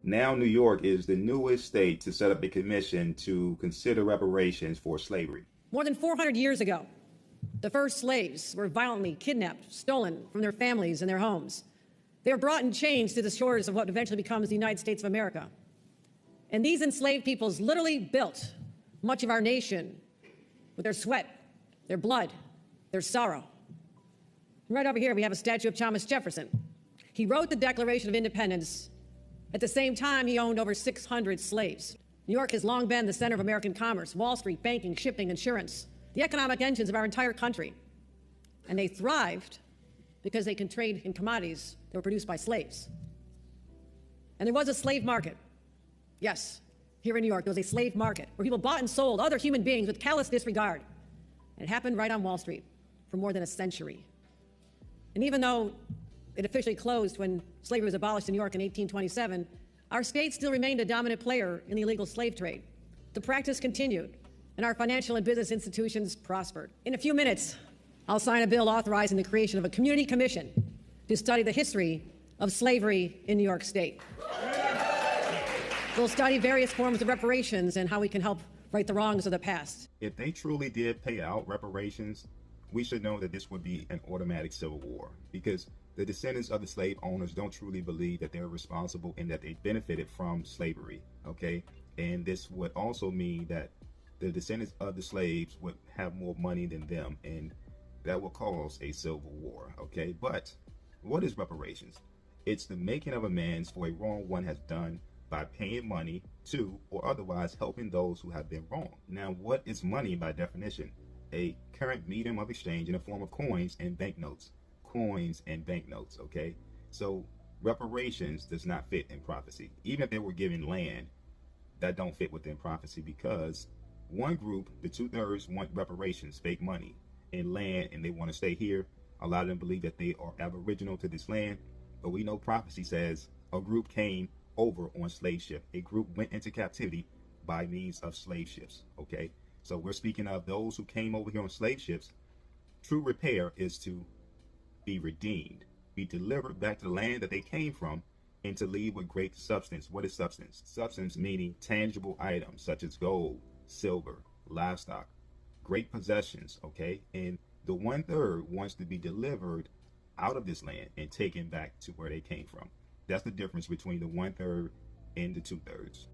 Now, New York is the newest state to set up a commission to consider reparations for slavery. More than 400 years ago, the first slaves were violently kidnapped, stolen from their families and their homes. They were brought in chains to the shores of what eventually becomes the United States of America. And these enslaved peoples literally built much of our nation with their sweat, their blood, their sorrow. Right over here, we have a statue of Thomas Jefferson. He wrote the Declaration of Independence. At the same time, he owned over 600 slaves. New York has long been the center of American commerce, Wall Street, banking, shipping, insurance, the economic engines of our entire country. And they thrived because they could trade in commodities that were produced by slaves. And there was a slave market. Yes, here in New York, there was a slave market where people bought and sold other human beings with callous disregard. And it happened right on Wall Street for more than a century. And even though it officially closed when slavery was abolished in New York in 1827, our state still remained a dominant player in the illegal slave trade. The practice continued, and our financial and business institutions prospered. In a few minutes, I'll sign a bill authorizing the creation of a community commission to study the history of slavery in New York State. We'll study various forms of reparations and how we can help right the wrongs of the past. If they truly did pay out reparations, we should know that this would be an automatic civil war, because the descendants of the slave owners don't truly believe that they're responsible and that they benefited from slavery, okay? And this would also mean that the descendants of the slaves would have more money than them, and that will cause a civil war, okay? But what is reparations? It's the making of amends for a wrong one has done by paying money to or otherwise helping those who have been wronged. Now, what is money by definition? A current medium of exchange in the form of coins and banknotes. Coins and banknotes, okay? So reparations does not fit in prophecy. Even if they were given land, that don't fit within prophecy, because one group, the 2/3, want reparations, fake money, and land, and they want to stay here. A lot of them believe that they are aboriginal to this land, but we know prophecy says a group came over on slave ship. A group went into captivity by means of slave ships, okay? So we're speaking of those who came over here on slave ships. True repair is to be redeemed, be delivered back to the land that they came from, and to leave with great substance. What is substance? Substance meaning tangible items such as gold, silver, livestock, great possessions, okay? And the 1/3 wants to be delivered out of this land and taken back to where they came from. That's the difference between the 1/3 and the 2/3.